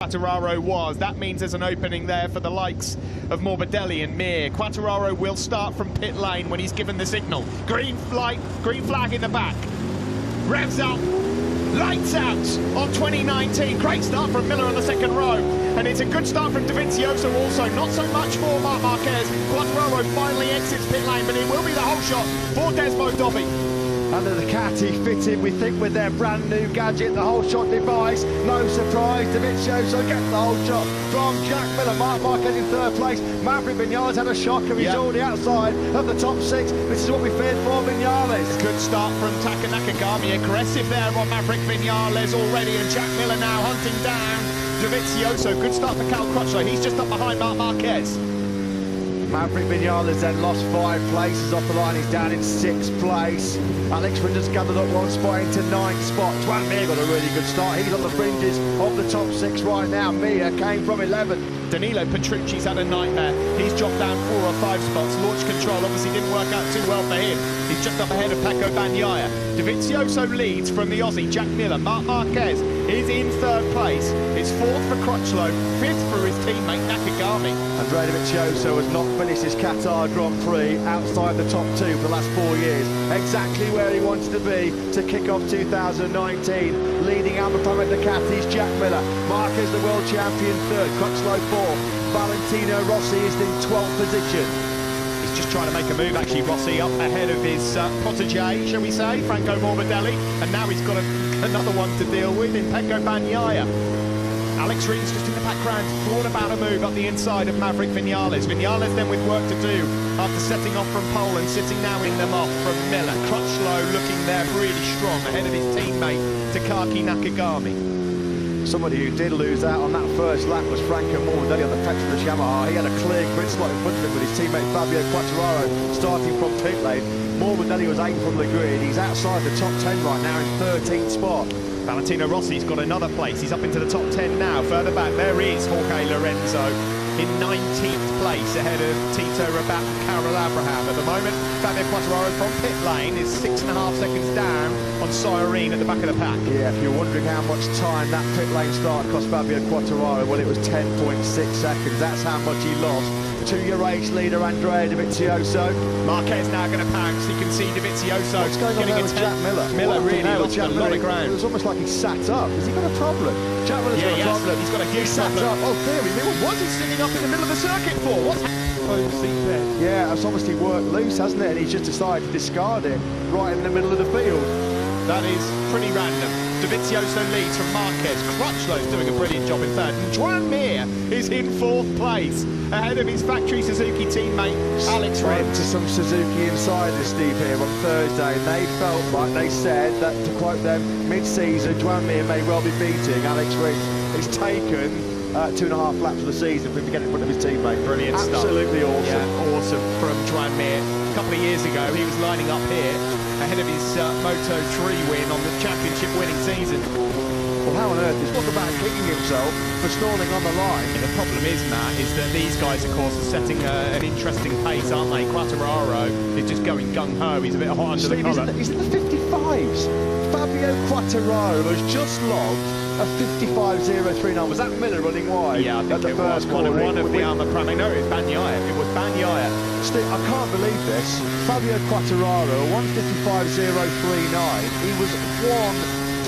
Quartararo was. That means there's an opening there for the likes of Morbidelli and Mir. Quartararo will start from pit lane when he's given the signal. Green flag in the back. Revs up, lights out on 2019. Great start from Miller on the second row. And it's a good start from Dovizioso also. Not so much for Marc Marquez. Quartararo finally exits pit lane, but it will be the whole shot for Desmo Dobby. Under the Ducati fitted, we think, with their brand new gadget, the whole shot device. No surprise, Dovizioso gets the whole shot from Jack Miller. Marc Marquez in third place. Maverick Vinales had a shocker. He's already outside of the top six. This is what we feared for Vinales. Good start from Taka Nakagami. Aggressive there on Maverick Vinales already, and Jack Miller now hunting down Dovizioso. Good start for Cal Crutchlow. He's just up behind Marc Marquez. Maverick Vinales then lost 5 places off the line. He's down in 6th place. Alex Rins gathered up 1 spot into 9th spot. Joan Mir got a really good start. He's on the fringes of the top 6 right now. Mir came from 11. Danilo Petrucci's had a nightmare. He's dropped down 4 or 5 spots. Launch control obviously didn't work out too well for him. He's just up ahead of Paco Bagnaia. Dovizioso leads from the Aussie, Jack Miller. Marc Marquez is in 3rd place. It's 4th for Crutchlow, 5th for his teammate Nakagami. Andrea Dovizioso has not finished his Qatar Grand Prix outside the top 2 for the last 4 years. Exactly where he wants to be to kick off 2019. Leading Alma Pramac Ducati's Jack Miller. Marquez the world champion 3rd, Crutchlow 4th. Valentino Rossi is in 12th position. He's just trying to make a move, actually. Rossi up ahead of his protege, shall we say, Franco Morbidelli, and now he's got another one to deal with in Pecco Bagnaia. Alex Rins just in the background, thought about a move up the inside of Maverick Vinales. Vinales then with work to do after setting off from pole and sitting now in them off from Miller. Crutchlow looking there really strong ahead of his teammate Takaki Nakagami. Somebody who did lose out on that first lap was Franco Morbidelli on the Petronas Yamaha. He had a clear grid slot in front of him with his teammate Fabio Quartararo starting from pit lane. Morbidelli was 8th from the grid. He's outside the top 10 right now in 13th spot. Valentino Rossi's got another place. He's up into the top 10 now. Further back, there is Jorge Lorenzo in 19th place ahead of Tito Rabat and Carol Abraham. At the moment, Fabio Quartararo from pit lane is 6.5 seconds down on Cyrene at the back of the pack. Yeah, if you're wondering how much time that pit lane start cost Fabio Quartararo, well, it was 10.6 seconds. That's how much he lost to your race leader, Andrea Dovizioso. Marquez now going to pounce. You can see Dovizioso What's going on there with Jack Miller? Miller really lost a lot of ground. It was almost like he sat up. Has he got a problem? Jack Miller's got a problem. He's got a huge problem. Sat up. Oh, theory. What was he sitting up in the middle of the circuit for? What's happening? Yeah, it's obviously worked loose, hasn't it? And he's just decided to discard it right in the middle of the field. That is pretty random. Dovizioso leads from Marquez. Crutchlow's doing a brilliant job in 3rd. And Joan Mir is in 4th place, ahead of his factory Suzuki teammate Alex Rins. To some Suzuki insiders, Steve, here on Thursday, and they felt like they said that, to quote them, mid-season, Joan Mir may well be beating Alex Rins. It's taken 2.5 laps of the season for him to get in front of his teammate. Brilliant stuff. Absolutely awesome. Yeah, awesome from Joan Mir. A couple of years ago, he was lining up here ahead of his Moto 3 win on the championship winning season. Well, how on earth is what about kicking himself for stalling on the line? And the problem is, Matt, is that these guys, of course, are setting an interesting pace, aren't they? Quartararo is just going gung-ho. He's a bit hot under the collar. He's in the 55s. Fabio Quartararo has just logged a 55.039. Was that Miller running wide? Yeah, I think it was one of the Alma Pramac. No, it was Bagnaia. It was Bagnaia. Steve, I can't believe this. Fabio Quartararo, 155.039. He was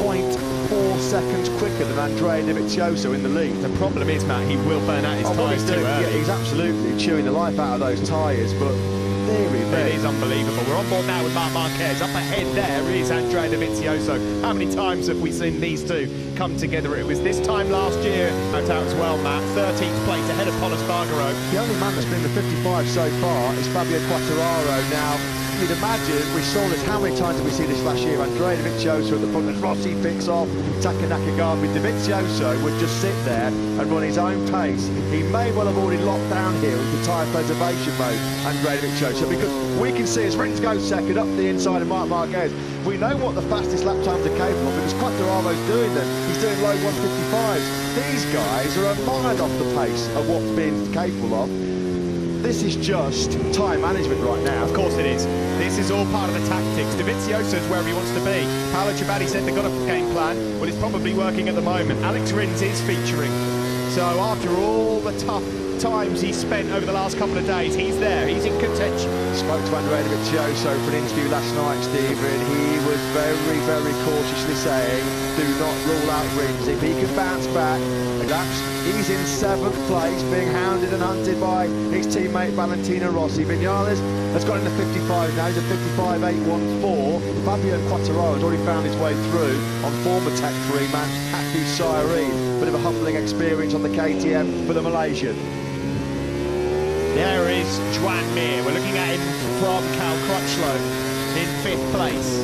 1.4 seconds quicker than Andrea Dovizioso in the lead. The problem is, Matt, he will burn out his tyres too early. Yeah, he's absolutely chewing the life out of those tyres, but it is unbelievable. We're on board now with Marc Marquez. Up ahead there is Andrea Dovizioso. How many times have we seen these two come together? It was this time last year out as well, Matt. 13th place ahead of Pol Espargaro. The only man that's been in the 55 so far is Fabio Quartararo. Now, you'd imagine, we saw this, how many times did we see this last year? Andrea Dovizioso at the front, and Rossi picks off, Taka Nakagami. Dovizioso would just sit there and run his own pace. He may well have already locked down here with the tyre preservation mode, Andrea Dovizioso, because we can see as Rins goes second up the inside of Marc Marquez. We know what the fastest lap times are capable of because Quartararo's doing them. He's doing low 155s. These guys are a mile off the pace of what's being capable of. This is just time management right now. Of course it is. This is all part of the tactics. Dovizioso's where he wants to be. Paolo Ciabatti said they've got a game plan. Well, it's probably working at the moment. Alex Rins is featuring So after all the tough times he's spent over the last couple of days, he's there, he's in contention. Spoke to Andrea Dovizioso for an interview last night, Stephen. He was very, very cautiously saying, do not rule out Rins. If he can bounce back, he's in 7th place, being hounded and hunted by his teammate Valentino Rossi. Vinales has got into 55 now, he's at 55.814. Fabio Quartararo has already found his way through on former Tech 3-man Happy Cyrene. Bit of a humbling experience on the KTM for the Malaysian. There is Juan Mir. We're looking at him from Cal Crutchlow in 5th place.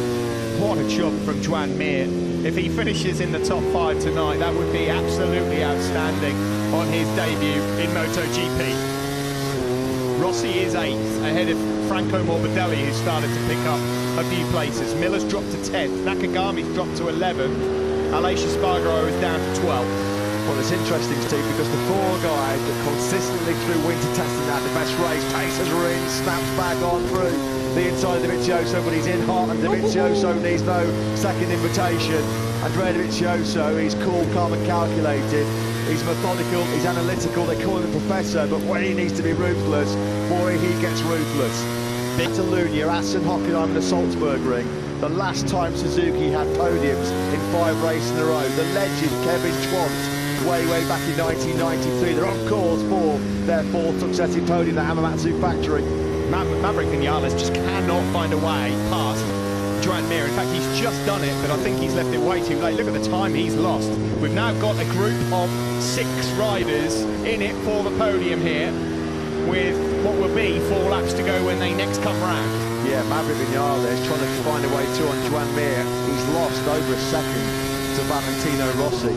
What a job from Juan Mir. If he finishes in the top 5 tonight, that would be absolutely outstanding on his debut in MotoGP. Rossi is 8th, ahead of Franco Morbidelli, who started to pick up a few places. Miller's dropped to 10th, Nakagami's dropped to 11th, Aleix Espargaro is down to 12th. Well, it's interesting, Steve, because the 4 guys that consistently through winter testing had the best race, Pace has Rins, snaps back on through the inside of Dovizioso, but he's in hot, and Dovizioso needs no second invitation. Andrea Dovizioso, he's cool, calm and calculated. He's methodical, he's analytical, they call him a professor, but when he needs to be ruthless, boy, he gets ruthless. Catalunya, Assen Hockenheim and the Salzburg Ring. The last time Suzuki had podiums in 5 races in a row. The legend, Kevin Schwantz, way back in 1993. They're on course for their 4th successive podium at Hamamatsu factory. Maverick Vinales just cannot find a way past Juan Mir. In fact, he's just done it, but I think he's left it way too late. Look at the time he's lost. We've now got a group of 6 riders in it for the podium here, with what will be 4 laps to go when they next come round. Yeah, Maverick Vinales trying to find a way too on Juan Mir. He's lost over a second to Valentino Rossi.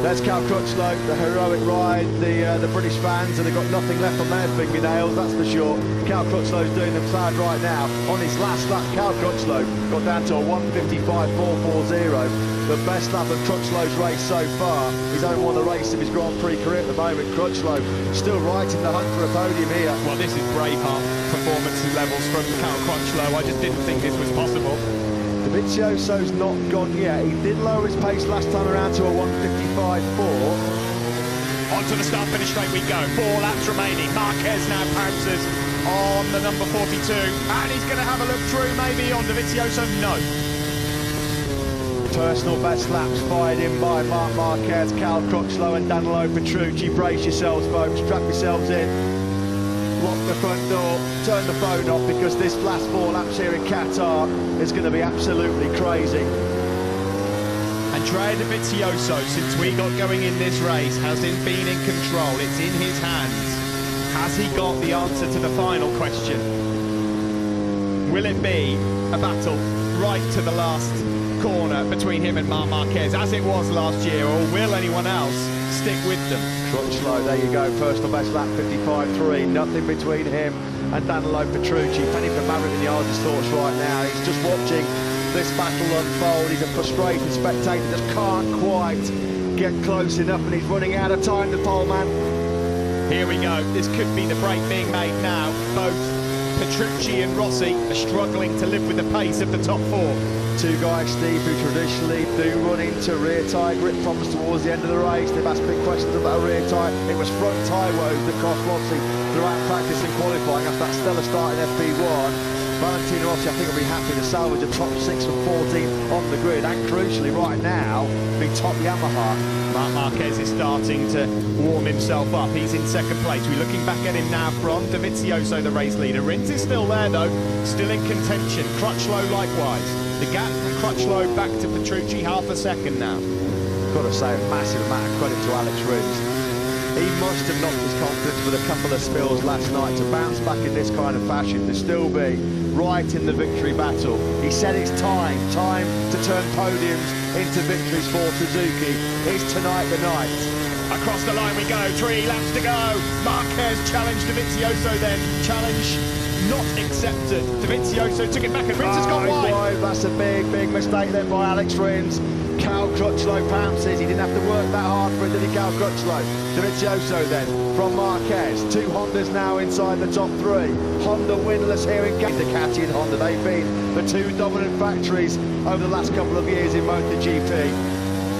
There's Cal Crutchlow, the heroic ride, the British fans, and they've got nothing left on their fingernails, that's for sure. Cal Crutchlow's doing them sad right now. On his last lap, Cal Crutchlow got down to a 1:55.440. The best lap of Crutchlow's race so far. He's only won the race of his Grand Prix career at the moment. Crutchlow still right in the hunt for a podium here. Well, this is Braveheart performance levels from Cal Crutchlow. I just didn't think this was possible. Dovizioso's not gone yet. He did lower his pace last time around to a 1:55.4. Onto the start-finish straight we go. 4 laps remaining. Marquez now pounces on the number 42. And he's going to have a look through maybe on Dovizioso. No. Personal best laps fired in by Marc Marquez, Cal Crutchlow and Danilo Petrucci. Brace yourselves, folks. Strap yourselves in. Lock the front door, turn the phone off, because this last 4 laps here in Qatar is going to be absolutely crazy. Andrea Dovizioso, since we got going in this race, hasn't been in control. It's in his hands. Has he got the answer to the final question? Will it be a battle right to the last corner between him and Marc Marquez, as it was last year, or will anyone else stick with them? Crutchlow, there you go, personal best lap 55.3, nothing between him and Danilo Petrucci. Penny for Maverick Vinales' thoughts right now. He's just watching this battle unfold. He's a frustrated spectator, just can't quite get close enough, and he's running out of time, the pole man. Here we go, this could be the break being made now. Both Petrucci and Rossi are struggling to live with the pace of the top 4. 2 guys, Steve, who traditionally do run into rear tyre grip problems towards the end of the race. They've asked big questions about a rear tyre. It was front tyre woes that cost Rossi throughout practice and qualifying after that stellar start in FP1. Valentino Rossi, I think, will be happy to salvage a top 6 from 14 on the grid, and crucially right now, be top Yamaha. Marc Marquez is starting to warm himself up. He's in 2nd place. We're looking back at him now from Dovizioso, the race leader. Rins is still there, though, still in contention. Crutchlow likewise. The gap from Crutchlow back to Petrucci, half a second now. Got to say a massive amount of credit to Alex Rins. He must have knocked his confidence with a couple of spills last night to bounce back in this kind of fashion, to still be right in the victory battle. He said it's time to turn podiums into victories for Suzuki. Is tonight the night? Across the line we go, 3 laps to go. Marquez challenged Dovizioso then. Challenge not accepted. Dovizioso took it back and Rins has gone wide. That's a big mistake then by Alex Rins. Cal Crutchlow pounces. He didn't have to work that hard for it, did he, Cal Crutchlow? Dovizioso then from Marquez. 2 Hondas now inside the top 3. Honda winless here in Ducati and Honda. They've been the 2 dominant factories over the last couple of years in MotoGP.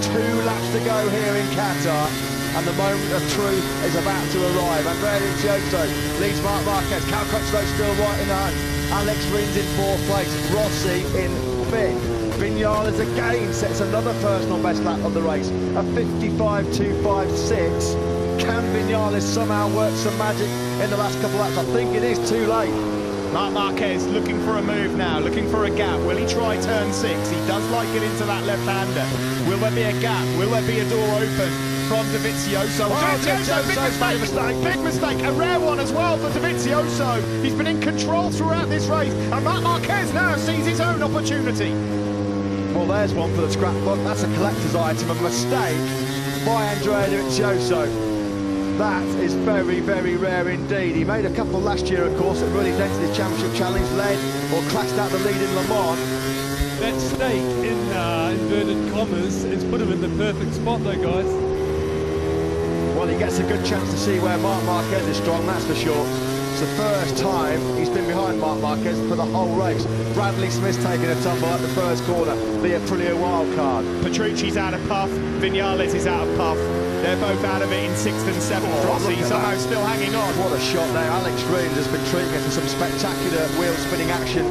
2 laps to go here in Qatar. and the moment of truth is about to arrive. Andrea Dovizioso leads Marc Marquez. Cal Crutchlow still right in the hunt. Alex Rins in 4th place. Rossi in 5th. Vinales again sets another personal best lap of the race, a 55.256. Can Vinales somehow work some magic in the last couple of laps? I think it is too late. Marc Marquez looking for a move now, looking for a gap. Will he try turn 6? He does like it into that left-hander. Will there be a gap? Will there be a door open from Dovizioso? Dovizioso, big mistake, a rare one as well for Dovizioso. He's been in control throughout this race, and Marc Marquez now sees his own opportunity. Well, there's one for the scrapbook. That's a collector's item, a mistake by Andrea Dovizioso. That is very, very rare indeed. He made a couple last year, of course, that really dented his championship challenge, led or clashed out the lead in Le Mans. That stake, in inverted commas, has put him in the perfect spot though, guys. Well, he gets a good chance to see where Marc Marquez is strong, that's for sure. It's the first time he's been behind Marc Marquez for the whole race. Bradley Smith's taking a tumble at the first corner, the Aprilia wildcard. Petrucci's out of puff, Vinales is out of puff. They're both out of it in 6th and 7th. Rossi somehow still hanging on. What a shot there. Alex Rins has been treating it for some spectacular wheel spinning action.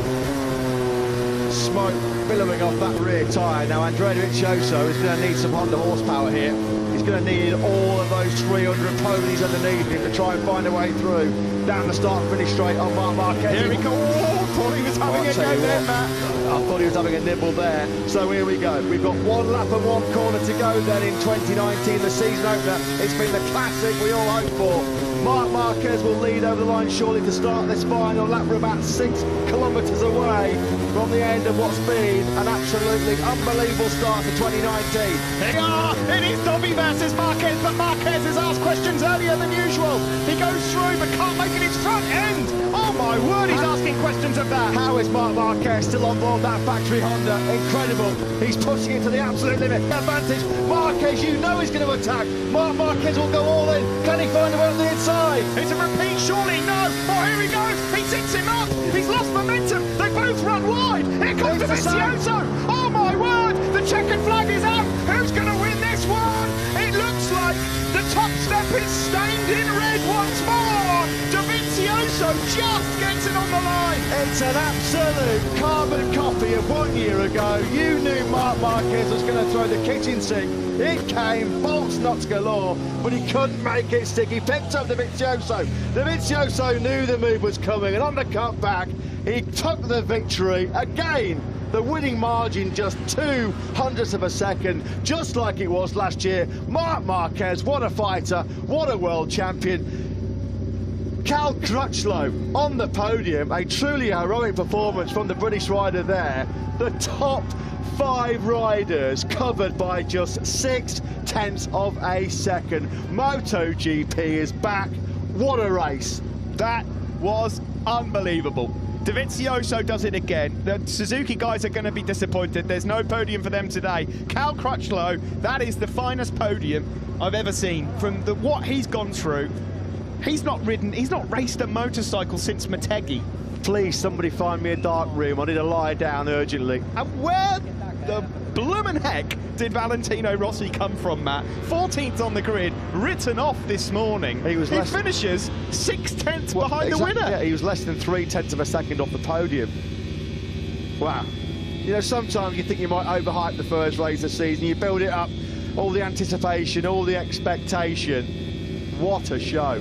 Smoke billowing off that rear tyre. Now Andrea Dovizioso is going to need some Honda horsepower here. He's going to need all of those 300 ponies underneath him to try and find a way through. Down the start-finish straight on Marc Marquez. Here he goes. Oh, thought he was having a go there, Matt. I thought he was having a nibble there. So here we go. We've got 1 lap and 1 corner to go then in 2019, the season opener. It's been the classic we all hoped for. Marc Marquez will lead over the line shortly to start this final lap. We're about 6 kilometres away from the end of what's been an absolutely unbelievable start to 2019. Here we are. It is Dovi versus Marquez, but Marquez has asked questions earlier than usual. He goes through but can't make it his front end. Oh my word, he's asking questions of that. How is Marc Marquez still on board that factory Honda? Incredible. He's pushing it to the absolute limit. Advantage. Marquez, you know he's going to attack. Marc Marquez will go all in. Can he find a way on the inside? It's a repeat, surely. No. Oh, here he goes. He sits him up. He's lost momentum. They both run wide. Here comes Dovizioso. Oh my word. The checkered flag is out. Who's going to win this one? It looks like the top step is stained in red once more. Dovizioso just gets it on the line. It's an absolute carbon copy of 1 year ago. You knew Marc Marquez was going to throw the kitchen sink. It came, bolts nuts galore, but he couldn't make it stick. He picked up Dovizioso. Dovizioso knew the move was coming, and on the cut back, he took the victory again. The winning margin just 0.02 of a second, just like it was last year. Marc Marquez, what a fighter, what a world champion. Cal Crutchlow on the podium, a truly heroic performance from the British rider there. The top 5 riders covered by just 0.6 of a second. Moto GP is back. What a race. That was unbelievable. Dovizioso does it again. The Suzuki guys are going to be disappointed. There's no podium for them today. Cal Crutchlow, that is the finest podium I've ever seen. From what he's gone through, he's not raced a motorcycle since Motegi. Please, somebody find me a dark room. I need to lie down urgently. And where the bloomin' heck did Valentino Rossi come from, Matt? 14th on the grid, written off this morning. He finishes 0.6 behind the winner. Yeah, he was less than 0.3 of a second off the podium. Wow. You know, sometimes you think you might overhype the first race of the season. You build it up, all the anticipation, all the expectation. What a show.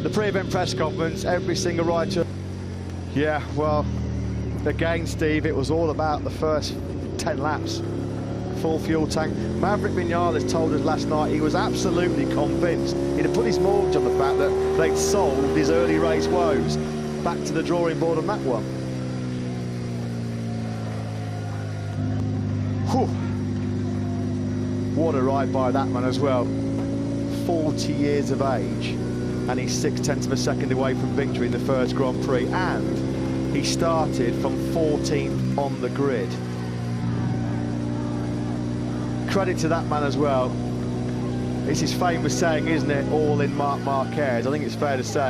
The pre-event press conference, every single rider. Yeah, well, again, Steve, it was all about the first 10 laps. Full fuel tank. Maverick Vinales told us last night he was absolutely convinced. He'd have put his mortgage on the fact that they'd solved his early race woes. Back to the drawing board on that one. Whew. What a ride by that man as well. 40 years of age, and he's 0.6 of a second away from victory in the first Grand Prix, and he started from 14th on the grid. Credit to that man as well. It's his famous saying, isn't it? All in Marc Marquez. I think it's fair to say.